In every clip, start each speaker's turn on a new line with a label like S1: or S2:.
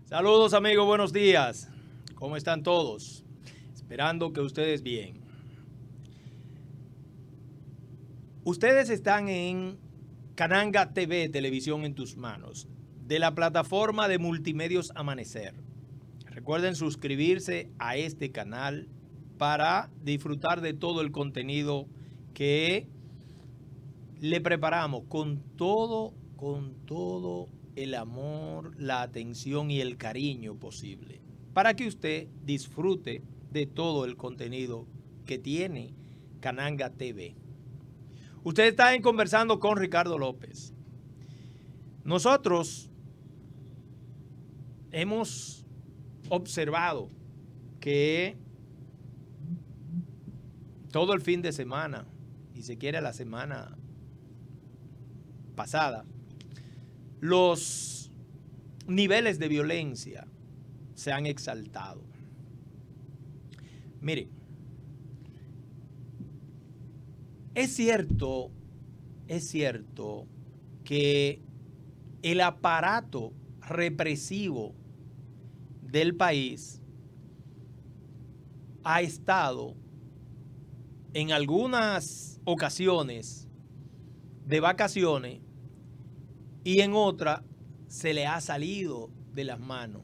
S1: Saludos amigos, buenos días. ¿Cómo están todos? Esperando que ustedes bien. Ustedes están en Cananga TV, Televisión en tus manos, de la plataforma de multimedios Amanecer. Recuerden suscribirse a este canal para disfrutar de todo el contenido que le preparamos con todo el amor, la atención y el cariño posible, para que usted disfrute de todo el contenido que tiene Cananga TV. Usted está conversando con Ricardo López. Nosotros hemos observado que todo el fin de semana, y se quiere la semana pasada, los niveles de violencia se han exaltado. Miren, es cierto que el aparato represivo del país ha estado en algunas ocasiones de vacaciones y en otra se le ha salido de las manos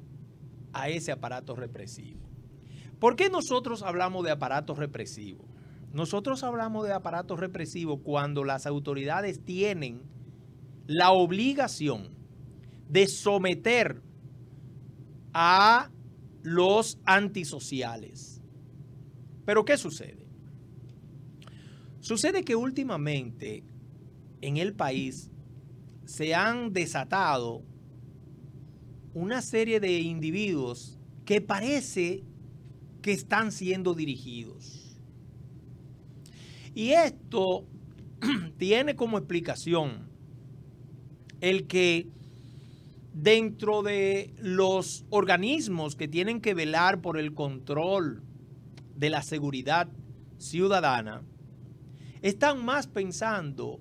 S1: a ese aparato represivo. ¿Por qué nosotros hablamos de aparato represivo? Nosotros hablamos de aparato represivo cuando las autoridades tienen la obligación de someter a los antisociales. ¿Pero qué sucede? Sucede que últimamente en el país se han desatado una serie de individuos que parece que están siendo dirigidos. Y esto tiene como explicación el que dentro de los organismos que tienen que velar por el control de la seguridad ciudadana, están más pensando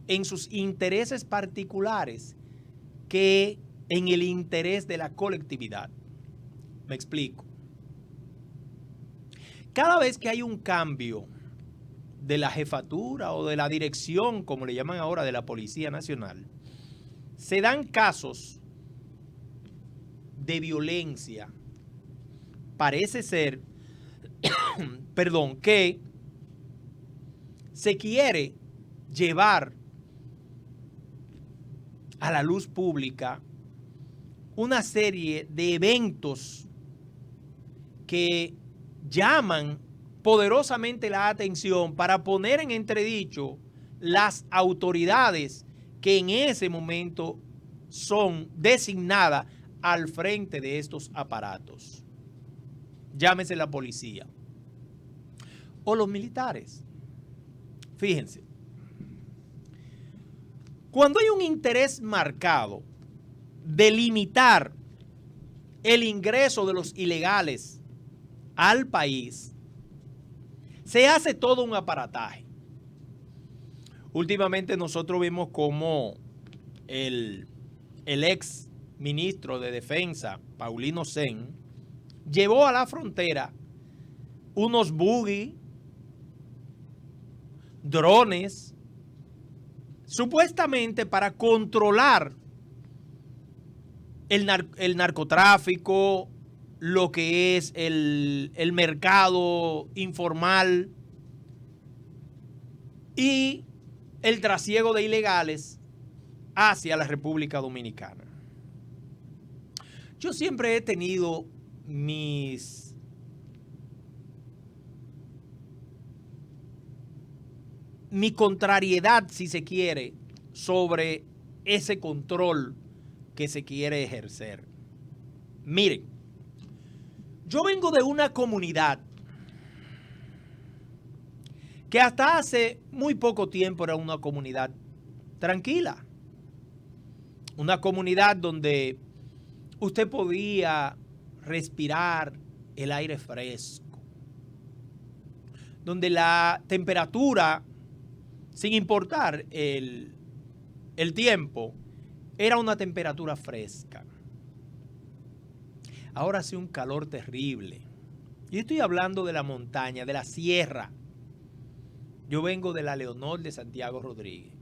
S1: en sus intereses particulares que en el interés de la colectividad. Me explico. Cada vez que hay un cambio de la jefatura o de la dirección, como le llaman ahora, de la Policía Nacional, se dan casos de violencia. Parece ser, que se quiere llevar a la luz pública una serie de eventos que llaman poderosamente la atención para poner en entredicho las autoridades que en ese momento son designadas al frente de estos aparatos. Llámese la policía o los militares. Fíjense, cuando hay un interés marcado de limitar el ingreso de los ilegales al país, se hace todo un aparataje. Últimamente nosotros vimos cómo el ex ministro de Defensa, Paulino Sen, llevó a la frontera unos buggy, drones, supuestamente para controlar el narcotráfico, lo que es el mercado informal y el trasiego de ilegales hacia la República Dominicana. Yo siempre he tenido mi contrariedad, si se quiere, sobre ese control que se quiere ejercer. Miren, yo vengo de una comunidad que hasta hace muy poco tiempo era una comunidad tranquila. Una comunidad donde usted podía respirar el aire fresco. Donde la temperatura, sin importar el tiempo, era una temperatura fresca. ahora hace un calor terrible. Yo estoy hablando de la montaña, de la sierra. Yo vengo de la Leonor de Santiago Rodríguez.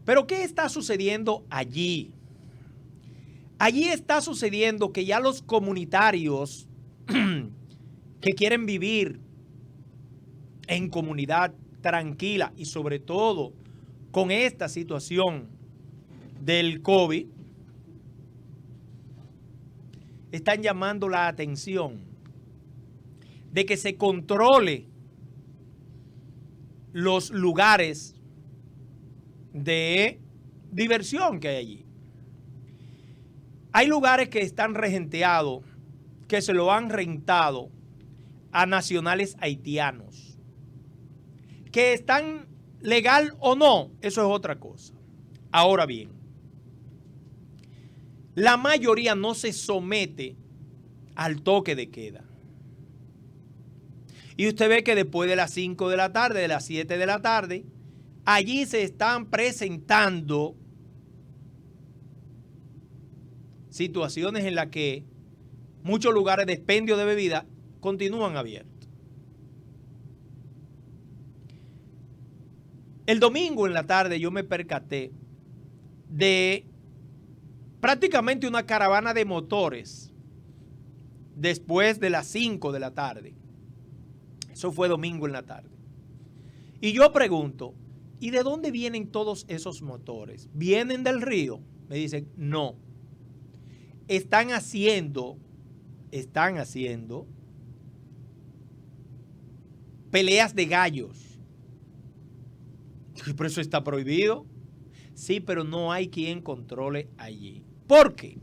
S1: Pero ¿qué está sucediendo allí? Allí está sucediendo que ya los comunitarios que quieren vivir en comunidad tranquila y sobre todo con esta situación del COVID, están llamando la atención de que se controle los lugares de diversión que hay allí. Hay lugares que están regenteados, que se lo han rentado a nacionales haitianos. Que están legal o no, eso es otra cosa. Ahora bien, la mayoría no se somete al toque de queda. Y usted ve que después de las 5 de la tarde, de las 7 de la tarde, allí se están presentando situaciones en las que muchos lugares de expendio de bebida continúan abiertos. El domingo en la tarde yo me percaté de prácticamente una caravana de motores después de las 5 de la tarde. Eso fue domingo en la tarde. Y yo pregunto, ¿y de dónde vienen todos esos motores? ¿Vienen del río? Me dicen, no. Están haciendo peleas de gallos. Pero eso está prohibido. Sí, pero no hay quien controle allí. ¿Por qué?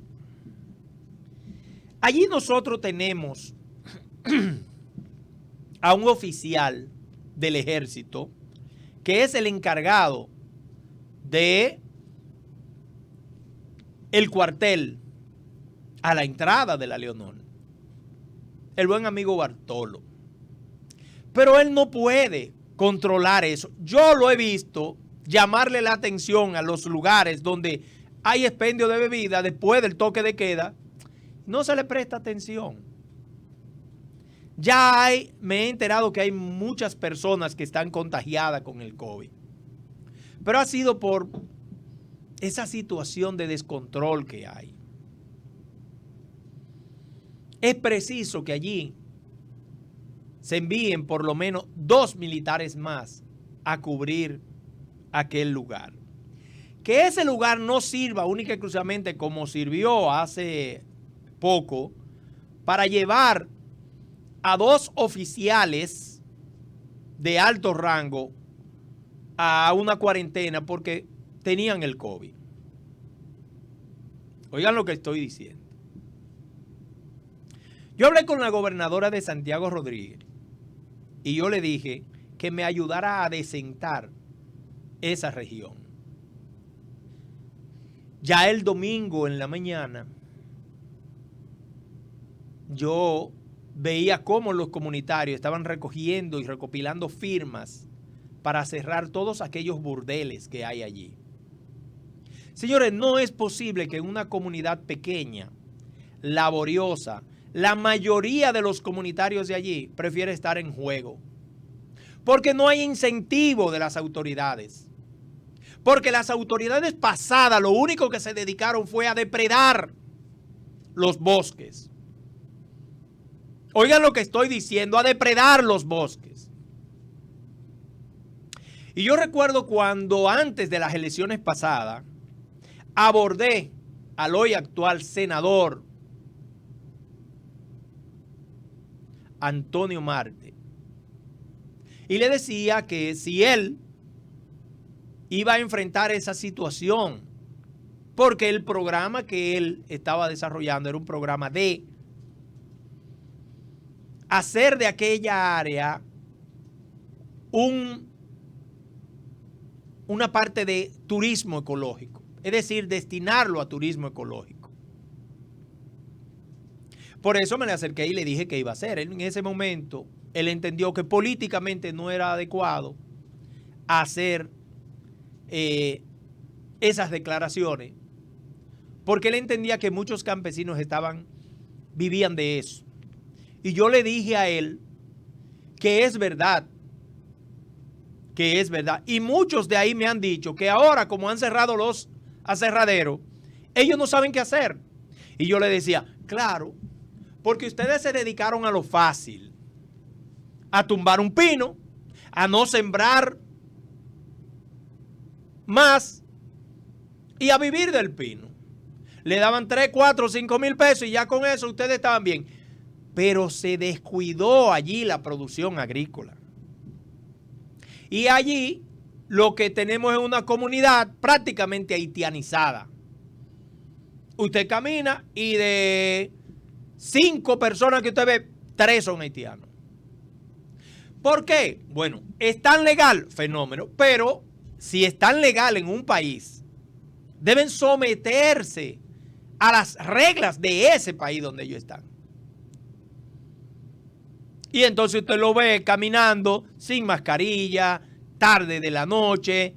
S1: Allí nosotros tenemos a un oficial del ejército que es el encargado de el cuartel a la entrada de la Leonor, el buen amigo Bartolo. Pero él no puede controlar eso. Yo lo he visto llamarle la atención a los lugares donde hay expendio de bebida después del toque de queda. No se le presta atención. Me he enterado que hay muchas personas que están contagiadas con el COVID. Pero ha sido por esa situación de descontrol que hay. Es preciso que allí se envíen por lo menos 2 militares más a cubrir aquel lugar. Que ese lugar no sirva única y exclusivamente como sirvió hace poco para llevar a 2 oficiales de alto rango a una cuarentena porque tenían el COVID. Oigan lo que estoy diciendo. Yo hablé con la gobernadora de Santiago Rodríguez y yo le dije que me ayudara a desentar esa región. Ya el domingo en la mañana yo veía cómo los comunitarios estaban recogiendo y recopilando firmas para cerrar todos aquellos burdeles que hay allí. Señores, no es posible que en una comunidad pequeña, laboriosa, la mayoría de los comunitarios de allí prefiere estar en juego. Porque no hay incentivo de las autoridades. Porque las autoridades pasadas lo único que se dedicaron fue a depredar los bosques. Oigan lo que estoy diciendo, a depredar los bosques. Y yo recuerdo cuando antes de las elecciones pasadas abordé al hoy actual senador Antonio Marte y le decía que si él iba a enfrentar esa situación, porque el programa que él estaba desarrollando era un programa de hacer de aquella área una parte de turismo ecológico, es decir, destinarlo a turismo ecológico. Por eso me le acerqué y le dije que iba a hacer. En ese momento, él entendió que políticamente no era adecuado hacer esas declaraciones, porque él entendía que muchos campesinos estaban vivían de eso. Y yo le dije a él que es verdad, que es verdad. Y muchos de ahí me han dicho que ahora, como han cerrado los aserraderos, ellos no saben qué hacer. Y yo le decía, claro, porque ustedes se dedicaron a lo fácil, a tumbar un pino, a no sembrar más y a vivir del pino. Le daban 3, 4, 5 mil pesos y ya con eso ustedes estaban bien. Pero se descuidó allí la producción agrícola. Y allí lo que tenemos es una comunidad prácticamente haitianizada. Usted camina y de 5 personas que usted ve, 3 son haitianos. ¿Por qué? Bueno, es tan legal, fenómeno, pero si están legal en un país, deben someterse a las reglas de ese país donde ellos están. Y entonces usted lo ve caminando sin mascarilla, tarde de la noche.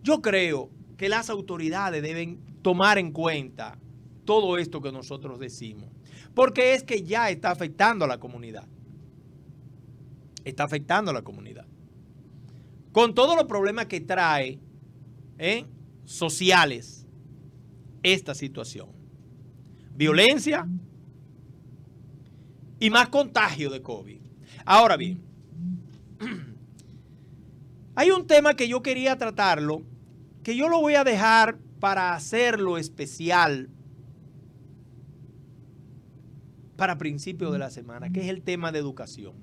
S1: Yo creo que las autoridades deben tomar en cuenta todo esto que nosotros decimos, porque es que ya está afectando a la comunidad. Está afectando a la comunidad. Con todos los problemas que trae sociales esta situación. Violencia y más contagio de COVID. Ahora bien, hay un tema que yo quería tratarlo, que yo lo voy a dejar para hacerlo especial para principios de la semana, que es el tema de educación.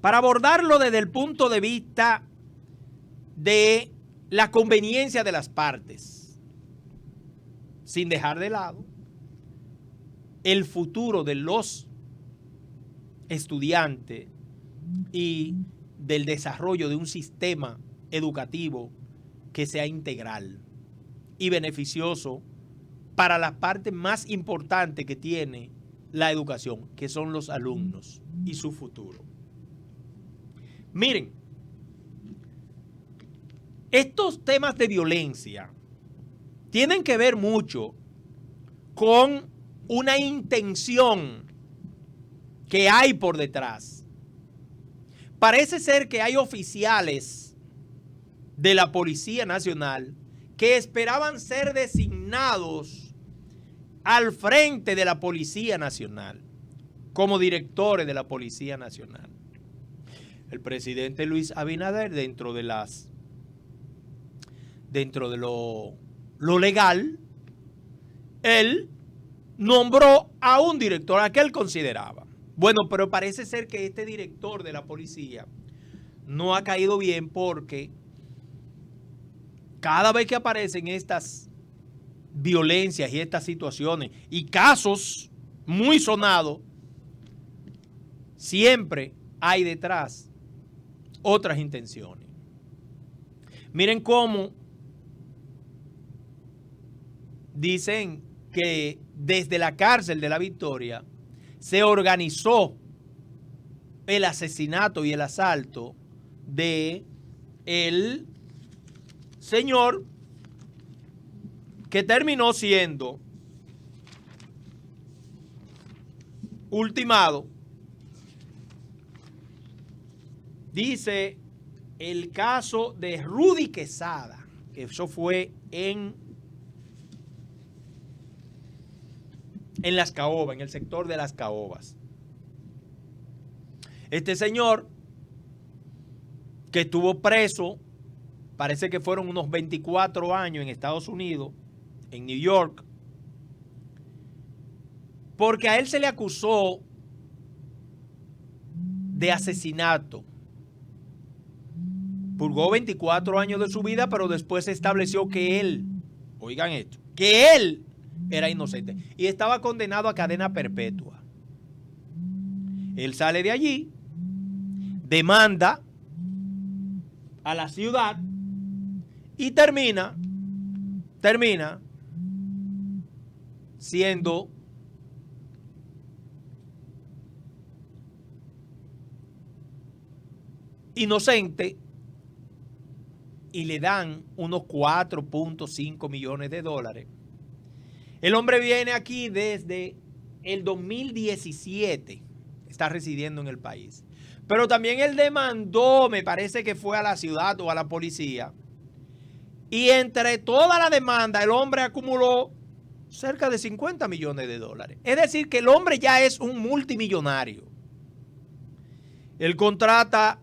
S1: Para abordarlo desde el punto de vista de la conveniencia de las partes, sin dejar de lado el futuro de los estudiantes y del desarrollo de un sistema educativo que sea integral y beneficioso para la parte más importante que tiene la educación, que son los alumnos y su futuro. Miren, estos temas de violencia tienen que ver mucho con una intención que hay por detrás. Parece ser que hay oficiales de la Policía Nacional que esperaban ser designados al frente de la Policía Nacional como directores de la Policía Nacional. El presidente Luis Abinader, dentro de lo legal, él nombró a un director a que él consideraba. Bueno, pero parece ser que este director de la policía no ha caído bien, porque cada vez que aparecen estas violencias y estas situaciones y casos muy sonados, siempre hay detrás otras intenciones. Miren cómo dicen que desde la cárcel de La Victoria se organizó el asesinato y el asalto de el señor que terminó siendo ultimado. Dice el caso de Rudy Quesada, que eso fue en Las Caobas, en el sector de Las Caobas. Este señor, que estuvo preso, parece que fueron unos 24 años en Estados Unidos, en New York, porque a él se le acusó de asesinato. Purgó 24 años de su vida, pero después se estableció que él, oigan esto, que él era inocente y estaba condenado a cadena perpetua. Él sale de allí, demanda a la ciudad y termina siendo inocente y le dan unos 4.5 millones de dólares. El hombre viene aquí desde el 2017, está residiendo en el país. Pero también él demandó, me parece que fue a la ciudad o a la policía. Y entre toda la demanda, el hombre acumuló cerca de 50 millones de dólares. Es decir, que el hombre ya es un multimillonario. Él contrata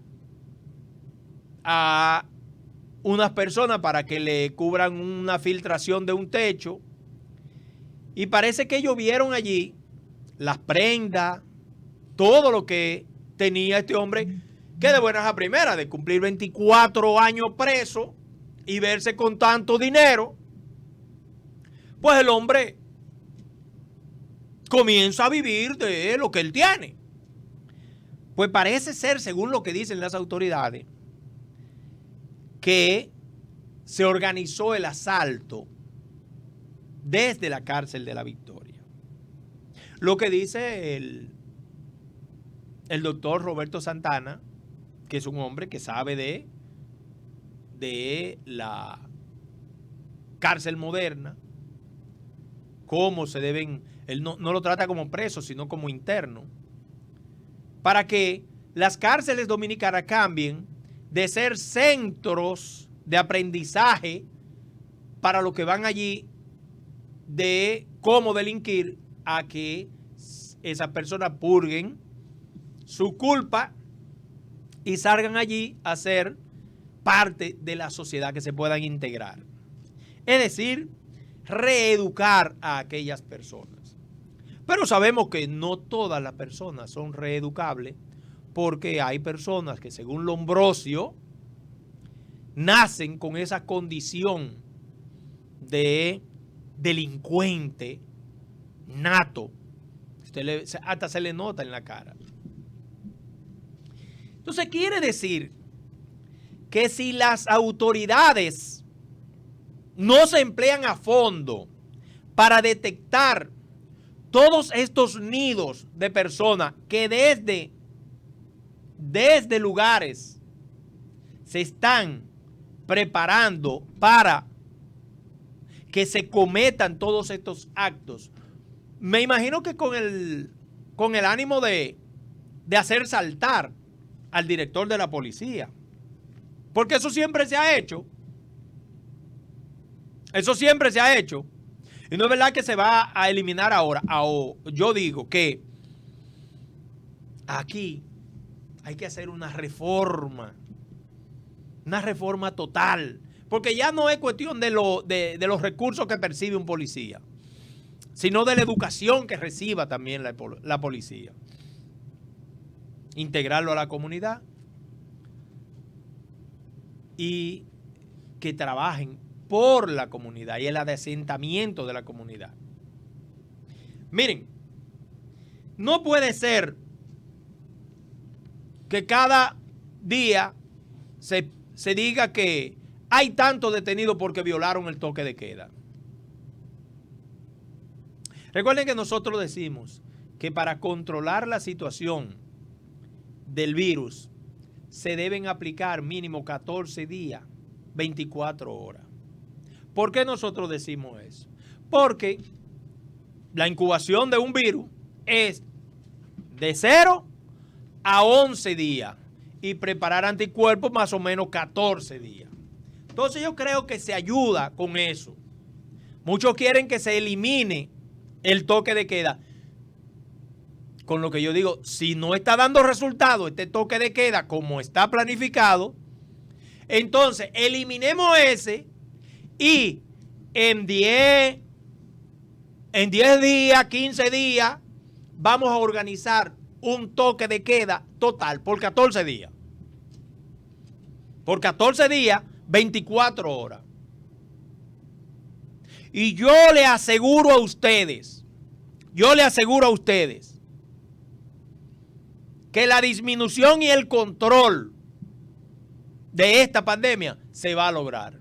S1: a unas personas para que le cubran una filtración de un techo. Y parece que ellos vieron allí las prendas, todo lo que tenía este hombre, que de buenas a primeras, de cumplir 24 años preso y verse con tanto dinero, pues el hombre comienza a vivir de lo que él tiene. Pues parece ser, según lo que dicen las autoridades, que se organizó el asalto desde la cárcel de La Victoria. Lo que dice el doctor Roberto Santana, que es un hombre que sabe de la cárcel moderna, cómo se deben, él no lo trata como preso, sino como interno, para que las cárceles dominicanas cambien de ser centros de aprendizaje para los que van allí de cómo delinquir, a que esas personas purguen su culpa y salgan allí a ser parte de la sociedad, que se puedan integrar. Es decir, reeducar a aquellas personas. Pero sabemos que no todas las personas son reeducables, porque hay personas que, según Lombrosio, nacen con esa condición de delincuente nato. Hasta se le nota en la cara. Entonces quiere decir que si las autoridades no se emplean a fondo para detectar todos estos nidos de personas que desde lugares se están preparando para que se cometan todos estos actos, me imagino que con el ánimo de hacer saltar al director de la policía, porque eso siempre se ha hecho. Eso siempre se ha hecho. Y no es verdad que se va a eliminar ahora. Yo digo que aquí hay que hacer una reforma total, porque ya no es cuestión de los recursos que percibe un policía, sino de la educación que reciba también la policía. Integrarlo a la comunidad y que trabajen por la comunidad y el asentamiento de la comunidad. Miren, no puede ser que cada día se diga que hay tantos detenidos porque violaron el toque de queda. Recuerden que nosotros decimos que para controlar la situación del virus se deben aplicar mínimo 14 días, 24 horas. ¿Por qué nosotros decimos eso? Porque la incubación de un virus es de 0 a 11 días y preparar anticuerpos más o menos 14 días. Entonces yo creo que se ayuda con eso. Muchos quieren que se elimine el toque de queda. Con lo que yo digo, si no está dando resultado este toque de queda como está planificado, entonces eliminemos ese y en 10 días, 15 días, vamos a organizar un toque de queda total por 14 días. Por 14 días, 24 horas. Y yo le aseguro a ustedes, que la disminución y el control de esta pandemia se va a lograr.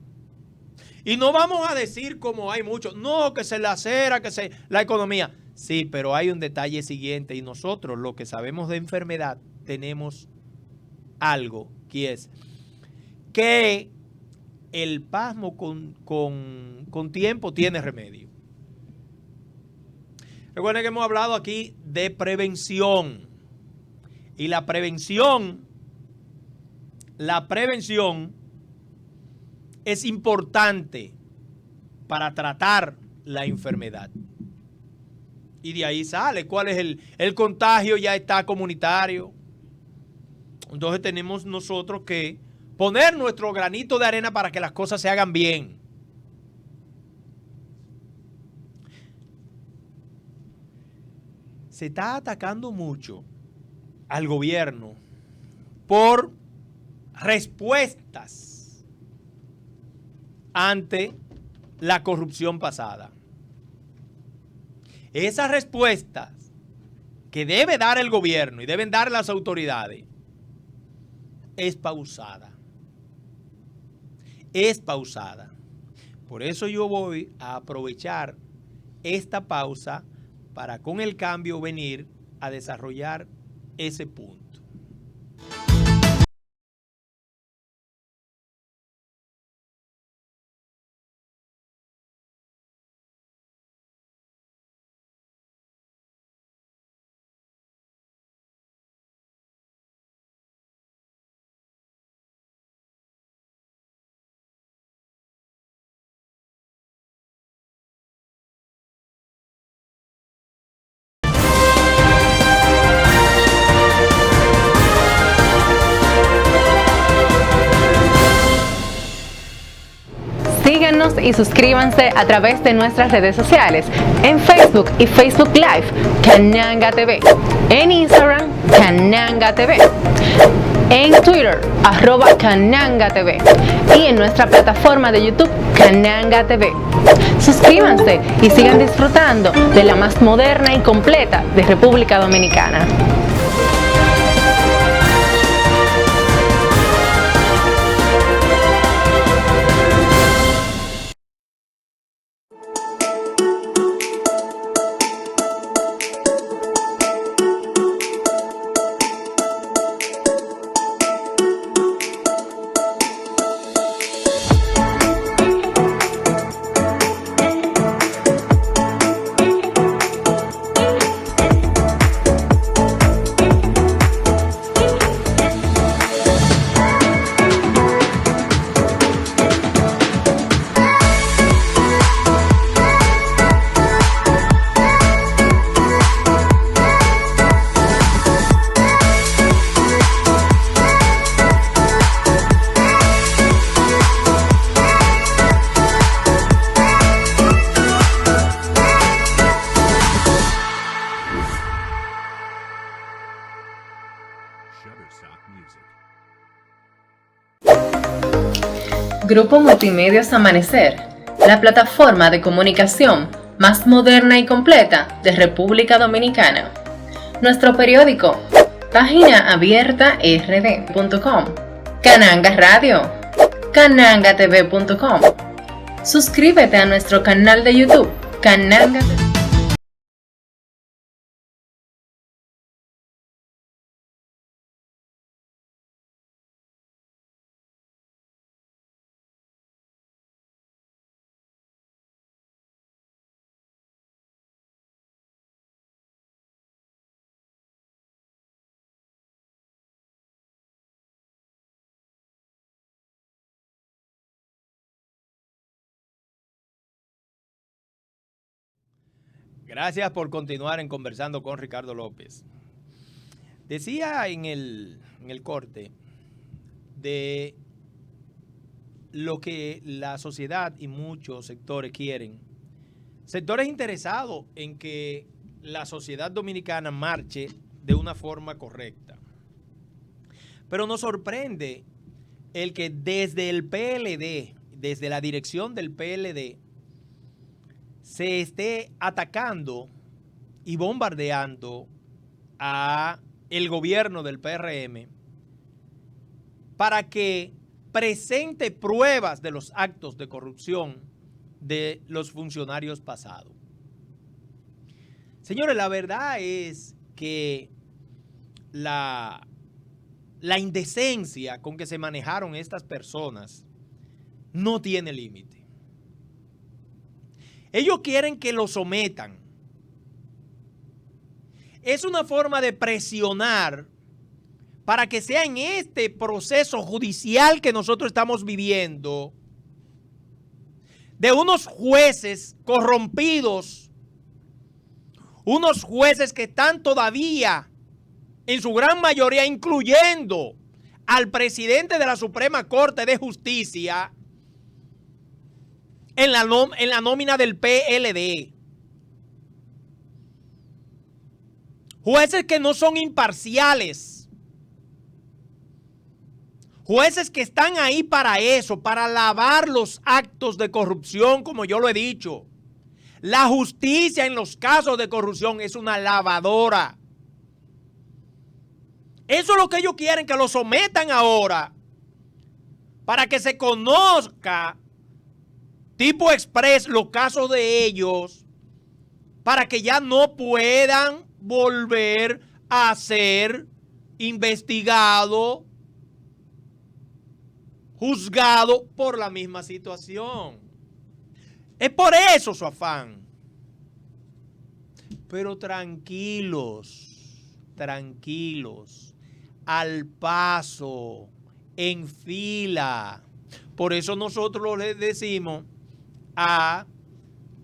S1: Y no vamos a decir, como hay muchos, no, que se lacera, la economía. Sí, pero hay un detalle siguiente, y nosotros, los que sabemos de enfermedad, tenemos algo, que es que el pasmo con tiempo tiene remedio. Recuerden que hemos hablado aquí de prevención. Y la prevención es importante para tratar la enfermedad. Y de ahí sale cuál es el contagio, ya está comunitario. Entonces tenemos nosotros que poner nuestro granito de arena para que las cosas se hagan bien. Se está atacando mucho al gobierno por respuestas ante la corrupción pasada. Esas respuestas que debe dar el gobierno y deben dar las autoridades es pausada. Es pausada. Por eso yo voy a aprovechar esta pausa para con el cambio venir a desarrollar ese punto.
S2: Síganos y suscríbanse a través de nuestras redes sociales. En Facebook y Facebook Live, Cananga TV. En Instagram, Cananga TV. En Twitter, @Cananga TV. Y en nuestra plataforma de YouTube, Cananga TV. Suscríbanse y sigan disfrutando de la más moderna y completa de República Dominicana. Grupo Multimedios Amanecer, la plataforma de comunicación más moderna y completa de República Dominicana. Nuestro periódico, página abierta rd.com, Cananga Radio, canangatv.com. Suscríbete a nuestro canal de YouTube, Cananga TV.
S1: Gracias por continuar en Conversando con Ricardo López. Decía en el corte de lo que la sociedad y muchos sectores quieren. Sectores interesados en que la sociedad dominicana marche de una forma correcta. Pero nos sorprende el que desde el PLD, desde la dirección del PLD, se esté atacando y bombardeando a el gobierno del PRM para que presente pruebas de los actos de corrupción de los funcionarios pasados. Señores, la verdad es que la indecencia con que se manejaron estas personas no tiene límite. Ellos quieren que lo sometan. es una forma de presionar para que sea en este proceso judicial que nosotros estamos viviendo, de unos jueces corrompidos, unos jueces que están todavía, en su gran mayoría, incluyendo al presidente de la Suprema Corte de Justicia, en la nómina del PLD. Jueces que no son imparciales. Jueces que están ahí para eso, para lavar los actos de corrupción, como yo lo he dicho. La justicia en los casos de corrupción es una lavadora. Eso es lo que ellos quieren, que lo sometan ahora, para que se conozca tipo express los casos de ellos, para que ya no puedan volver a ser investigados, juzgado por la misma situación. Es por eso su afán. Pero tranquilos, tranquilos, al paso, en fila. Por eso nosotros le decimos a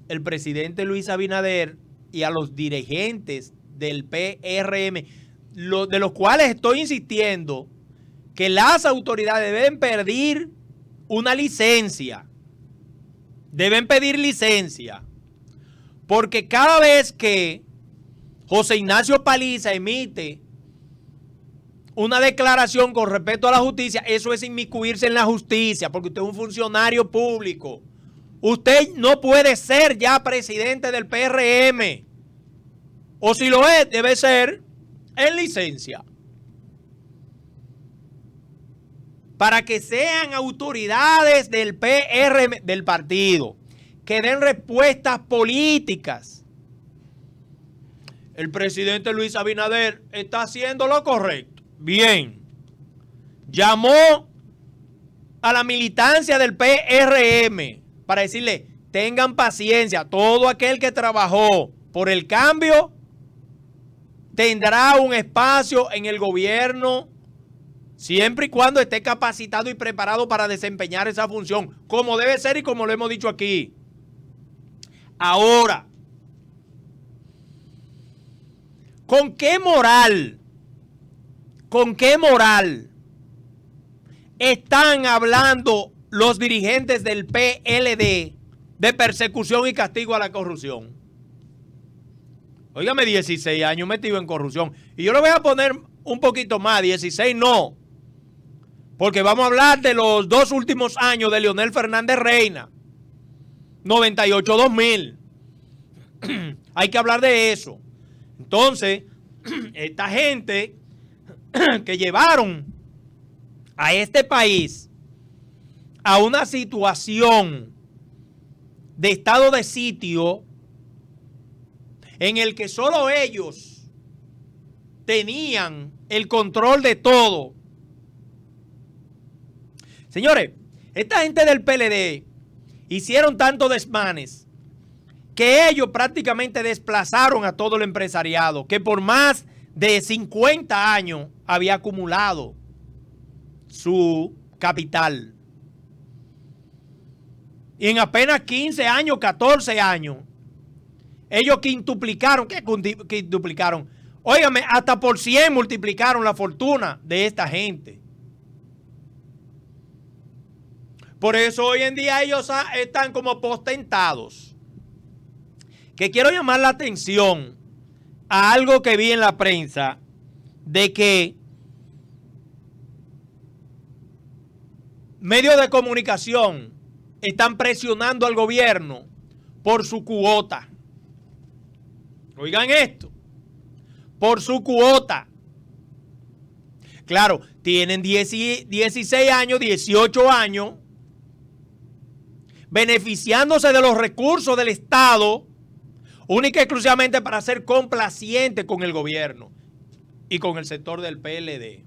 S1: el presidente Luis Abinader y a los dirigentes del PRM, de los cuales estoy insistiendo, que las autoridades deben pedir una licencia. Deben pedir licencia. Porque cada vez que José Ignacio Paliza emite una declaración con respecto a la justicia, eso es inmiscuirse en la justicia, porque usted es un funcionario público. Usted no puede ser ya presidente del PRM. O si lo es, debe ser en licencia. Para que sean autoridades del PRM, del partido, que den respuestas políticas. El presidente Luis Abinader está haciendo lo correcto. Bien. Llamó a la militancia del PRM para decirle, tengan paciencia, todo aquel que trabajó por el cambio tendrá un espacio en el gobierno siempre y cuando esté capacitado y preparado para desempeñar esa función, como debe ser y como lo hemos dicho aquí. Ahora, ¿con qué moral están hablando los dirigentes del PLD de persecución y castigo a la corrupción? Óigame, 16 años metido en corrupción. Y yo le voy a poner un poquito más, 16 no. Porque vamos a hablar de los 2 últimos años de Leonel Fernández Reina. 98-2000. Hay que hablar de eso. Entonces, esta gente que llevaron a este país a una situación de estado de sitio en el que solo ellos tenían el control de todo. Señores, esta gente del PLD hicieron tantos desmanes que ellos prácticamente desplazaron a todo el empresariado que por más de 50 años había acumulado su capital. Y en apenas 15 años, 14 años, ellos quintuplicaron. ¿Qué quintuplicaron? Óigame, hasta por 100 multiplicaron la fortuna de esta gente. Por eso hoy en día ellos están como potentados. Que quiero llamar la atención a algo que vi en la prensa de que medios de comunicación están presionando al gobierno por su cuota. Oigan esto, por su cuota. Claro, tienen 16 años, 18 años, beneficiándose de los recursos del Estado, única y exclusivamente para ser complaciente con el gobierno y con el sector del PLD.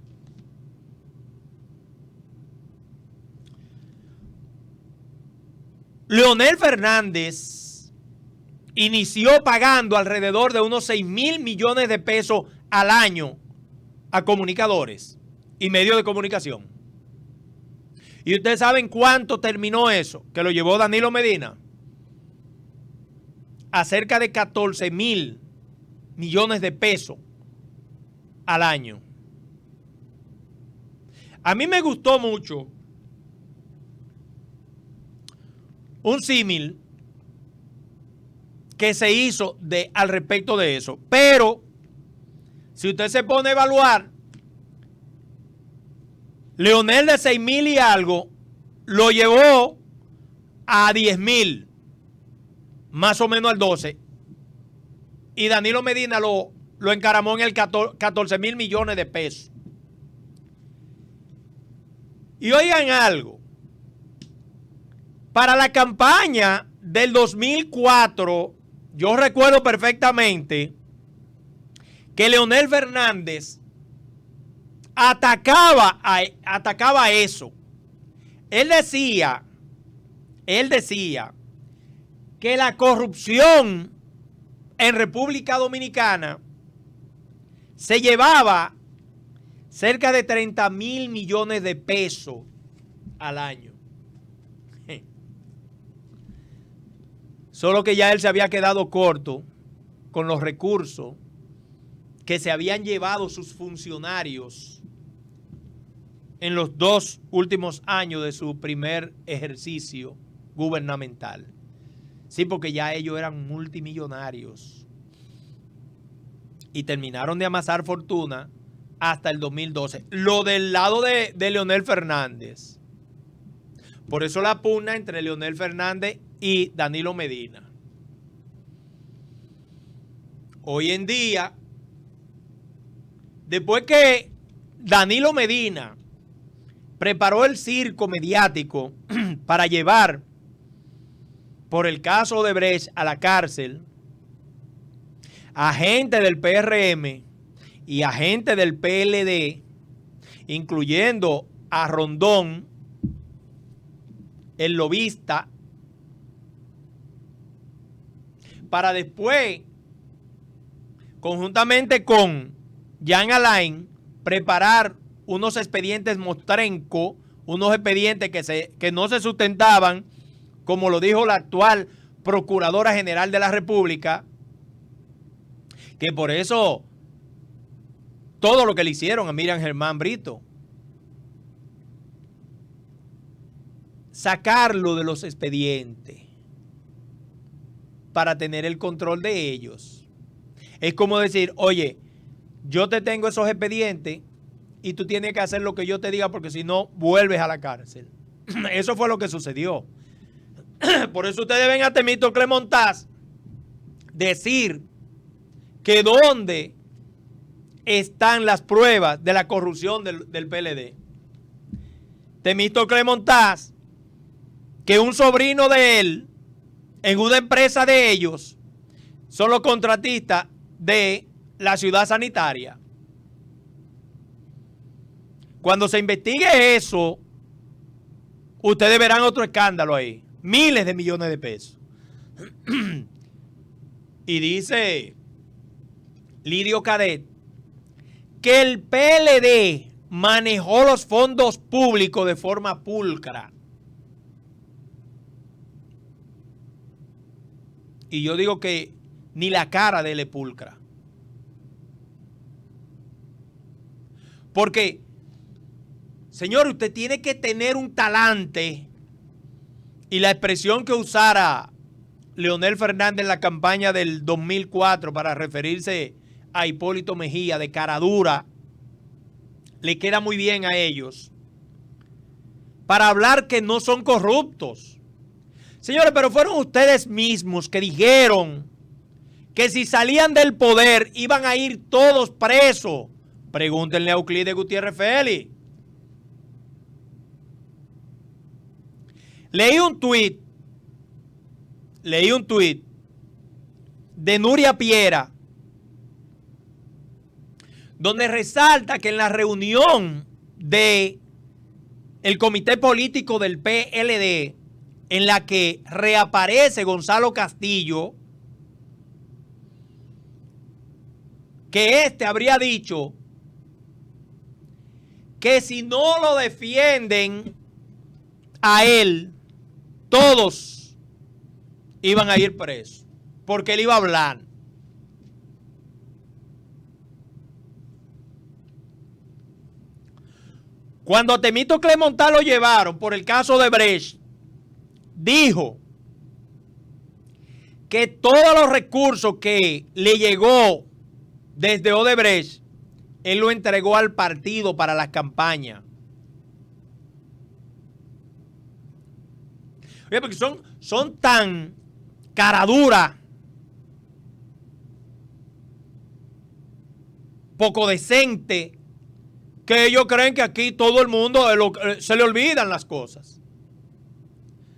S1: Leonel Fernández, inició pagando alrededor de unos 6,000 millones de pesos al año a comunicadores y medios de comunicación. ¿Y ustedes saben cuánto terminó eso? Que lo llevó Danilo Medina. A cerca de 14,000 millones de pesos al año. A mí me gustó mucho un símil que se hizo al respecto de eso. Pero, si usted se pone a evaluar, Leonel de 6,000 y algo lo llevó a 10,000, más o menos al 12. Y Danilo Medina lo encaramó en el 14,000 millones de pesos. Y oigan algo, para la campaña del 2004, yo recuerdo perfectamente que Leonel Fernández atacaba eso. Él decía que la corrupción en República Dominicana se llevaba cerca de 30,000 millones de pesos al año. Solo que ya él se había quedado corto con los recursos que se habían llevado sus funcionarios en los 2 últimos años de su primer ejercicio gubernamental. Sí, porque ya ellos eran multimillonarios y terminaron de amasar fortuna hasta el 2012. Lo del lado de Leonel Fernández. Por eso la pugna entre Leonel Fernández y Danilo Medina. Hoy en día, después que Danilo Medina preparó el circo mediático para llevar por el caso de Brecht a la cárcel a gente del PRM y a gente del PLD, incluyendo a Rondón, el lobista, para después, conjuntamente con Jean Alain, preparar unos expedientes mostrenco, unos expedientes que no se sustentaban, como lo dijo la actual Procuradora General de la República, que por eso todo lo que le hicieron a Miriam Germán Brito, sacarlo de los expedientes para tener el control de ellos. Es como decir, oye, yo te tengo esos expedientes y tú tienes que hacer lo que yo te diga porque si no, vuelves a la cárcel. Eso fue lo que sucedió. Por eso ustedes ven a Temístocle Montaz decir que dónde están las pruebas de la corrupción del PLD. Temístocle Montaz, que un sobrino de él, en una empresa de ellos, son los contratistas de la ciudad sanitaria. Cuando se investigue eso, ustedes verán otro escándalo ahí. Miles de millones de pesos. Y dice Lidio Cadet que el PLD manejó los fondos públicos de forma pulcra. Y yo digo que ni la cara de él es pulcra. Porque, señor, usted tiene que tener un talante. Y la expresión que usara Leonel Fernández en la campaña del 2004 para referirse a Hipólito Mejía de cara dura, le queda muy bien a ellos. Para hablar que no son corruptos. Señores, pero fueron ustedes mismos que dijeron que si salían del poder iban a ir todos presos. Pregúntenle a Euclides Gutiérrez Félix. Leí un tuit de Nuria Piera, donde resalta que en la reunión del comité político del PLD, en la que reaparece Gonzalo Castillo, que este habría dicho que si no lo defienden a él, todos iban a ir presos, porque él iba a hablar. Cuando a Temístocles Montal lo llevaron por el caso de Brecht, dijo que todos los recursos que le llegó desde Odebrecht, él lo entregó al partido para las campañas. Oye, porque son tan caraduras, poco decentes, que ellos creen que aquí todo el mundo se le olvidan las cosas.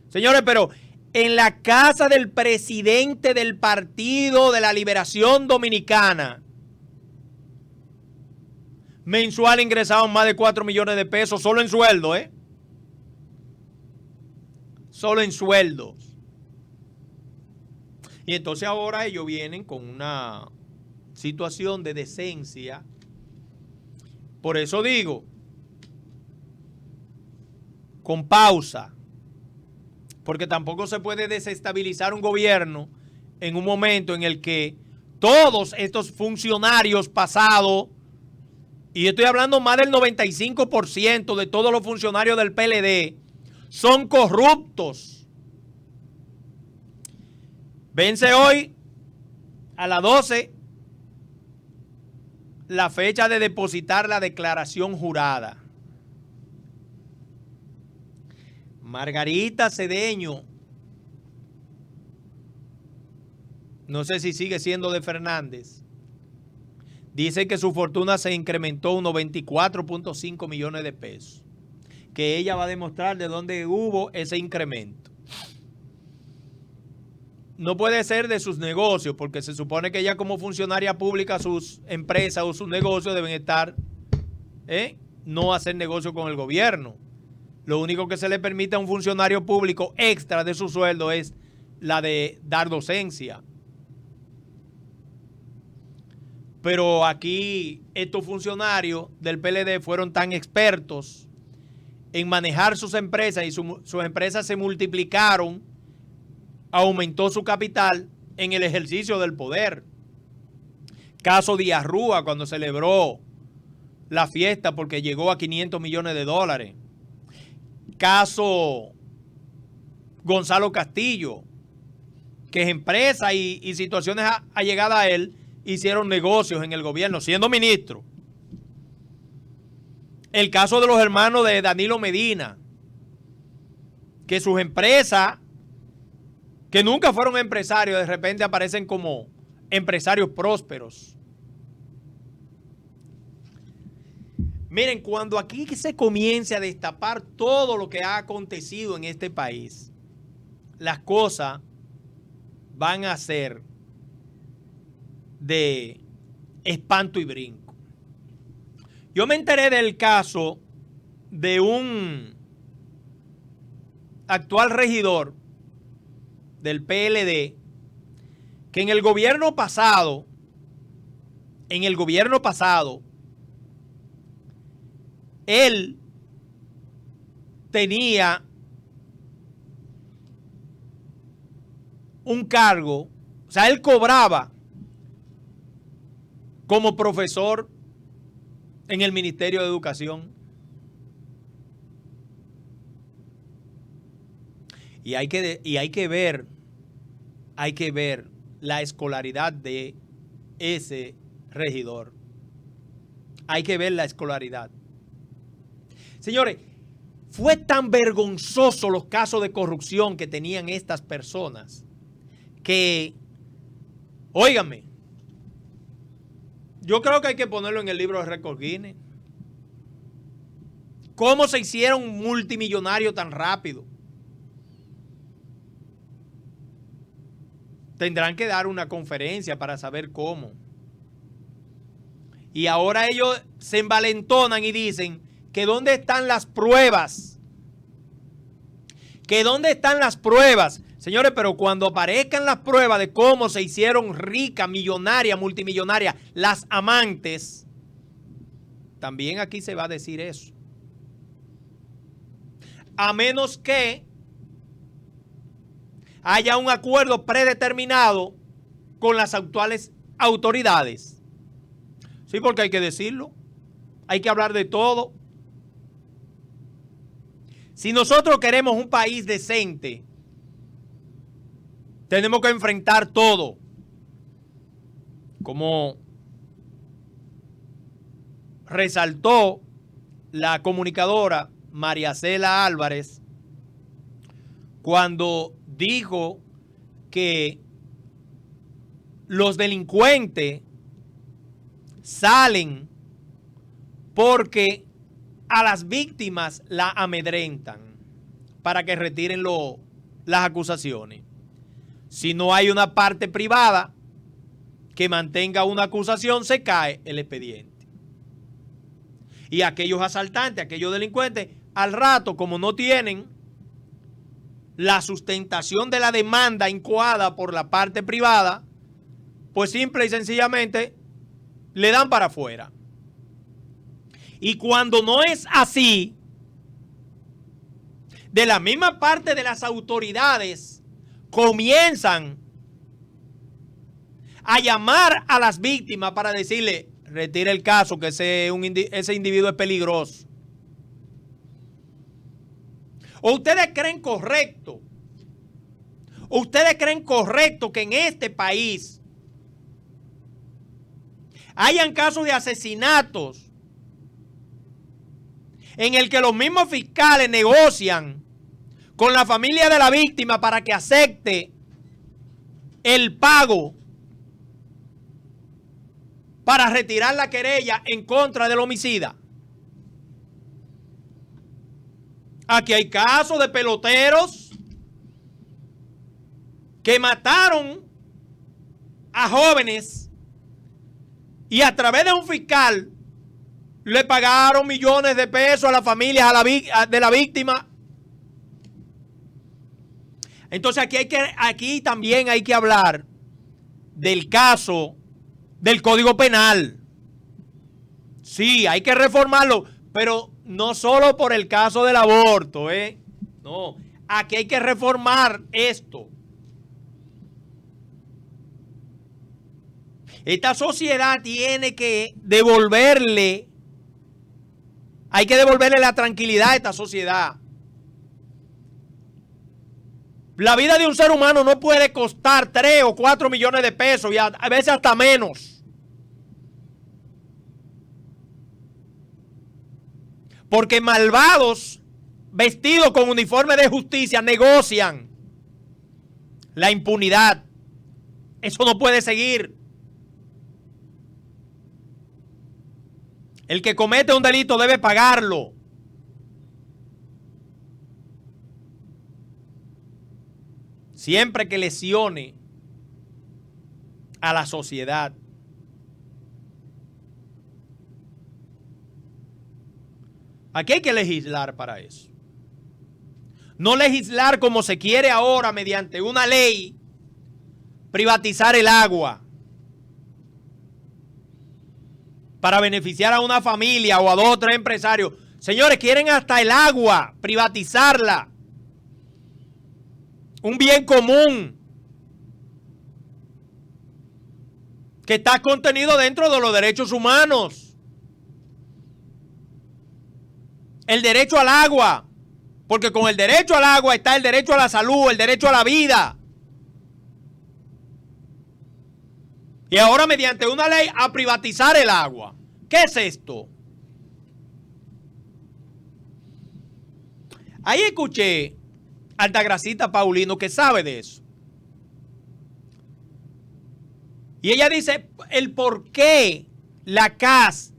S1: Señores, pero en la casa del presidente del Partido de la Liberación Dominicana, mensual ingresaban más de 4 millones de pesos solo en sueldo, Solo en sueldos. Y entonces ahora ellos vienen con una situación de decencia. Por eso digo, con pausa, porque tampoco se puede desestabilizar un gobierno en un momento en el que todos estos funcionarios pasados, y estoy hablando más del 95% de todos los funcionarios del PLD, son corruptos. Vence hoy a las 12 la fecha de depositar la declaración jurada. Margarita Cedeño, no sé si sigue siendo de Fernández, dice que su fortuna se incrementó unos 24.5 millones de pesos, que ella va a demostrar de dónde hubo ese incremento. No puede ser de sus negocios, porque se supone que ella como funcionaria pública, sus empresas o sus negocios deben estar, no hacer negocio con el gobierno. Lo único que se le permite a un funcionario público extra de su sueldo es la de dar docencia. Pero aquí estos funcionarios del PLD fueron tan expertos en manejar sus empresas y sus empresas se multiplicaron, aumentó su capital en el ejercicio del poder. Caso Díaz Rúa, cuando celebró la fiesta porque llegó a 500 millones de dólares. Caso Gonzalo Castillo, que empresas y situaciones allegadas a él hicieron negocios en el gobierno siendo ministro. El caso de los hermanos de Danilo Medina, que sus empresas, que nunca fueron empresarios, de repente aparecen como empresarios prósperos. Miren, cuando aquí se comience a destapar todo lo que ha acontecido en este país, las cosas van a ser de espanto y brinco. Yo me enteré del caso de un actual regidor del PLD que en el gobierno pasado, él tenía un cargo, o sea, él cobraba como profesor en el Ministerio de Educación. Y hay que ver la escolaridad de ese regidor. Hay que ver la escolaridad. Señores, fue tan vergonzoso los casos de corrupción que tenían estas personas que, óigame, yo creo que hay que ponerlo en el libro de récord Guinness. ¿Cómo se hicieron multimillonarios tan rápido? Tendrán que dar una conferencia para saber cómo. Y ahora ellos se envalentonan y dicen que ¿dónde están las pruebas? Que ¿dónde están las pruebas? Señores, pero cuando aparezcan las pruebas de cómo se hicieron ricas, millonarias, multimillonarias, las amantes, también aquí se va a decir eso. A menos que haya un acuerdo predeterminado con las actuales autoridades. Sí, porque hay que decirlo. Hay que hablar de todo. Si nosotros queremos un país decente, tenemos que enfrentar todo. Como resaltó la comunicadora María Cela Álvarez cuando dijo que los delincuentes salen porque a las víctimas la amedrentan para que retiren las acusaciones. Si no hay una parte privada que mantenga una acusación, se cae el expediente. Y aquellos asaltantes, aquellos delincuentes, al rato, como no tienen la sustentación de la demanda incoada por la parte privada, pues simple y sencillamente le dan para afuera. Y cuando no es así, de la misma parte de las autoridades comienzan a llamar a las víctimas para decirle, retire el caso, que ese individuo es peligroso. ¿O ustedes creen correcto? ¿Ustedes creen correcto que en este país hayan casos de asesinatos en el que los mismos fiscales negocian con la familia de la víctima para que acepte el pago para retirar la querella en contra del homicida? Aquí hay casos de peloteros que mataron a jóvenes y a través de un fiscal le pagaron millones de pesos a la familia de la víctima. Entonces aquí también hay que hablar del caso del Código Penal. Sí, hay que reformarlo, pero no solo por el caso del aborto, No, aquí hay que reformar esto. Esta sociedad tiene que devolverle, hay que devolverle la tranquilidad a esta sociedad. La vida de un ser humano no puede costar 3 o 4 millones de pesos y a veces hasta menos. Porque malvados vestidos con uniforme de justicia negocian la impunidad. Eso no puede seguir. El que comete un delito debe pagarlo. Siempre que lesione a la sociedad. Aquí hay que legislar para eso. No legislar como se quiere ahora mediante una ley, privatizar el agua para beneficiar a una familia o a 2 o 3 empresarios. Señores, quieren hasta el agua, privatizarla. Un bien común que está contenido dentro de los derechos humanos. El derecho al agua, porque con el derecho al agua está el derecho a la salud, el derecho a la vida. Y ahora mediante una ley a privatizar el agua. ¿Qué es esto? Ahí escuché a Altagracita Paulino que sabe de eso. Y ella dice el por qué la CAS,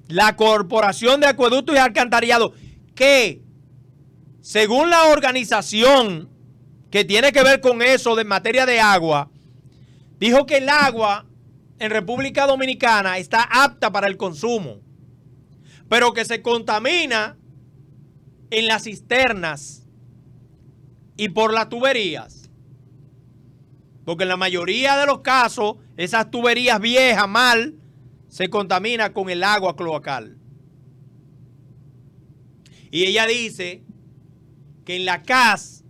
S1: la Corporación de Acueductos y Alcantarillado, que según la organización que tiene que ver con eso de materia de agua, dijo que el agua en República Dominicana está apta para el consumo, pero que se contamina en las cisternas y por las tuberías. Porque en la mayoría de los casos, esas tuberías viejas, mal, se contaminan con el agua cloacal. Y ella dice que en la CAS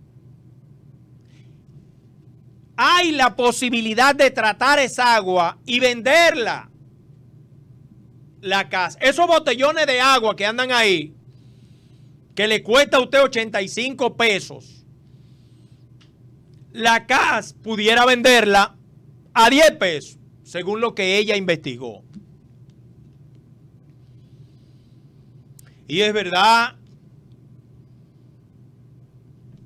S1: hay la posibilidad de tratar esa agua y venderla. La CAS. Esos botellones de agua que andan ahí, que le cuesta a usted 85 pesos, la CAS pudiera venderla a 10 pesos, según lo que ella investigó. Y es verdad,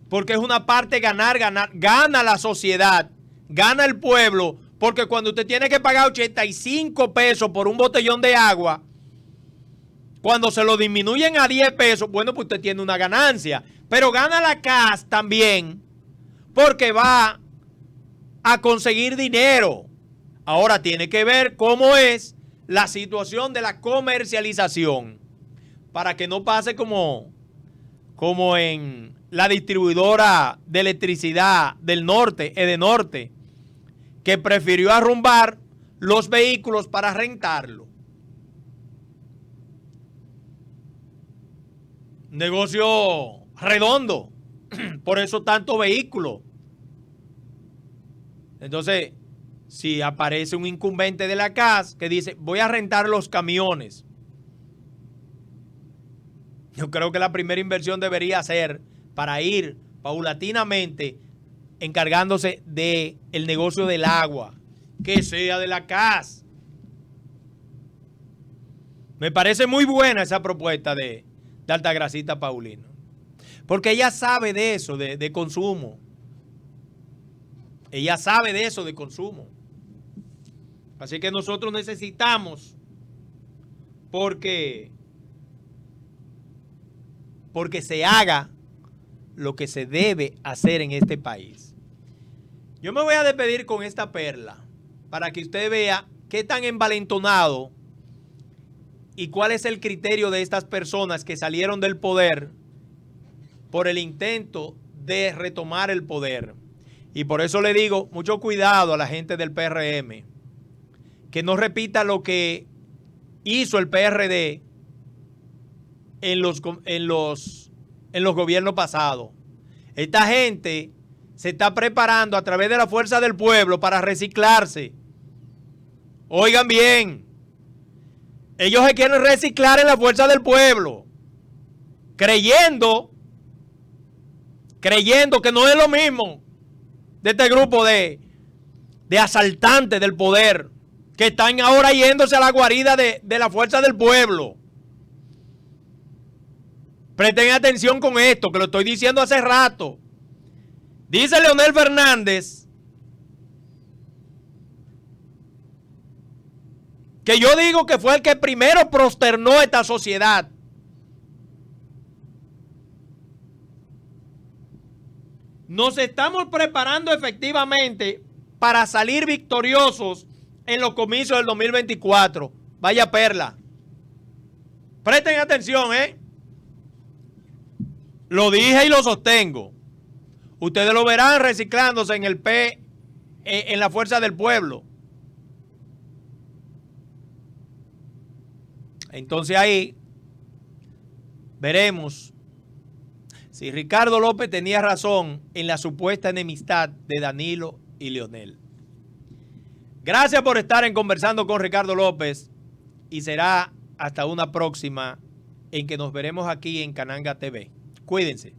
S1: porque es una parte ganar, ganar. Gana la sociedad, gana el pueblo, porque cuando usted tiene que pagar 85 pesos por un botellón de agua, cuando se lo disminuyen a 10 pesos, bueno, pues usted tiene una ganancia. Pero gana la CAS también, porque va a conseguir dinero. Ahora tiene que ver cómo es la situación de la comercialización, para que no pase como en la distribuidora de electricidad del norte, Edenorte, que prefirió arrumbar los vehículos para rentarlo. Negocio redondo, por eso tanto vehículo. Entonces, si aparece un incumbente de la CAS que dice, voy a rentar los camiones, yo creo que la primera inversión debería ser para ir paulatinamente encargándose del negocio del agua, que sea de la CAS. Me parece muy buena esa propuesta de Altagracita Paulino, porque ella sabe de eso, de consumo. Ella sabe de eso, de consumo. Así que nosotros necesitamos, porque se haga lo que se debe hacer en este país. Yo me voy a despedir con esta perla para que usted vea qué tan envalentonado y cuál es el criterio de estas personas que salieron del poder por el intento de retomar el poder. Y por eso le digo, mucho cuidado a la gente del PRM, que no repita lo que hizo el PRD en los gobiernos pasados. Esta gente se está preparando a través de la fuerza del pueblo para reciclarse. Oigan bien, ellos se quieren reciclar en la fuerza del pueblo, creyendo que no es lo mismo de este grupo de asaltantes del poder que están ahora yéndose a la guarida de la fuerza del pueblo. Presten atención con esto, que lo estoy diciendo hace rato. Dice Leonel Fernández que yo digo que fue el que primero prosternó esta sociedad. Nos estamos preparando efectivamente para salir victoriosos en los comicios del 2024. Vaya perla. Presten atención, Lo dije y lo sostengo. Ustedes lo verán reciclándose en el en la fuerza del pueblo. Entonces ahí veremos si Ricardo López tenía razón en la supuesta enemistad de Danilo y Leonel. Gracias por estar en Conversando con Ricardo López y será hasta una próxima en que nos veremos aquí en Cananga TV. Cuídense.